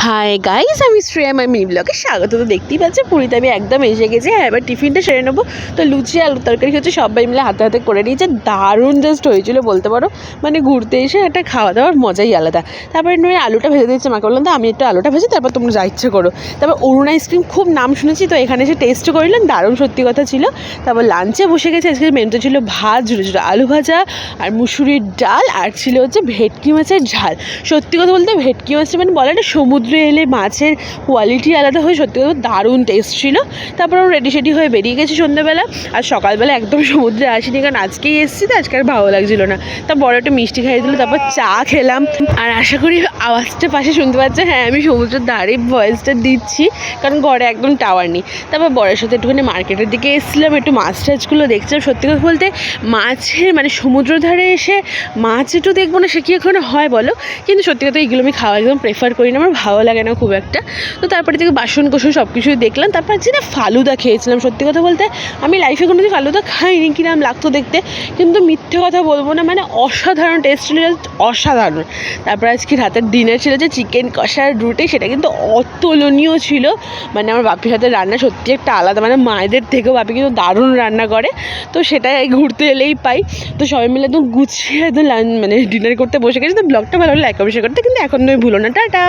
Hi guys, আমি শ্রেয়া আমার mini ব্লগে স্বাগত। তো দেখতেই পাচ্ছি পুরীতে আমি একদম এসে গেছি। হ্যাঁ, এবার টিফিনটা সেরে নেবো। তো লুচি আলুর তরকারি হচ্ছে সবাই মিলে হাতে হাতে করে নিয়েছে। দারুণ জাস্ট হয়েছিল বলতে পারো। মানে ঘুরতে এসে একটা খাওয়া দাওয়ার মজাই আলাদা। তারপরে নয় আলুটা ভেজে দিচ্ছে, মাকে বললাম তো আমি একটু আলুটা ভেজি, তারপর তোমরা যা ইচ্ছে করো। তারপর অরুণ আইসক্রিম খুব নাম শুনেছি, তো এখানে এসে টেস্ট করলাম, দারুণ সত্যি কথা ছিল। তারপর লাঞ্চে বসে গেছে। আজকে মেনুতে ছিল ভাত, ঝুড়ো ঝুড়ো আলু ভাজা আর মুসুরির ডাল, আর ছিল হচ্ছে ভেটকি মাছের ঝাল। সত্যি কথা বলতে ভেটকি মাছটা মানে বলে না সমুদ্রে এলে মাছের কোয়ালিটি আলাদা হয়, সত্যি কথা দারুণ টেস্ট ছিল। তারপর আমরা রেডি সেডি হয়ে বেরিয়ে গেছি সন্ধ্যেবেলা। আর সকালবেলা একদম সমুদ্রে আসিনি, কারণ আজকেই এসেছি তো আজকে আর ভালো লাগছিল না। তা বড় একটা মিষ্টি খাইয়ে দিল, তারপর চা খেলাম। আর আশা করি আওয়াজটা পাশে শুনতে পাচ্ছে। হ্যাঁ, আমি সমুদ্রের ধারে ভয়েসটা দিচ্ছি, কারণ ঘরে একদম টাওয়ার নেই। তারপর বরের সাথে একটুখানি মার্কেটের দিকে এসেছিলাম, একটু মাছ টাছগুলো দেখছিলাম। সত্যি কথা বলতে মাছের মানে সমুদ্র ধারে এসে মাছ একটু দেখবো না, সে কি এখানে হয় বলো? কিন্তু সত্যি কথা এগুলো আমি খাওয়া একদম প্রেফার করি না, আমার ভালো লাগে না খুব একটা। তো তারপরে থেকে বাসন কোসন সব কিছুই দেখলাম। তারপর আজকে না ফালুদা খেয়েছিলাম। সত্যি কথা বলতে আমি লাইফে কোনো দিন ফালুদা খাইনি, কিরম লাগতো দেখতে, কিন্তু মিথ্যে কথা বলবো না, মানে অসাধারণ টেস্ট ছিল, অসাধারণ। তারপর আজকে রাতের ডিনার ছিল যে চিকেন কষার রুটি, সেটা কিন্তু অতুলনীয় ছিল। মানে আমার বাপির হাতে রান্না সত্যি একটা আলাদা, মানে মায়েদের থেকেও বাপি কিন্তু দারুণ রান্না করে। তো সেটাই ঘুরতে এলেই পাই। তো সবাই মিলে একদম গুছিয়ে একদম মানে ডিনার করতে বসে গেছি। তো ব্লগটা ভালো লাগলে লাইক অবশ্যই করতে, কিন্তু এখন নয় ভুলো না। টাটা।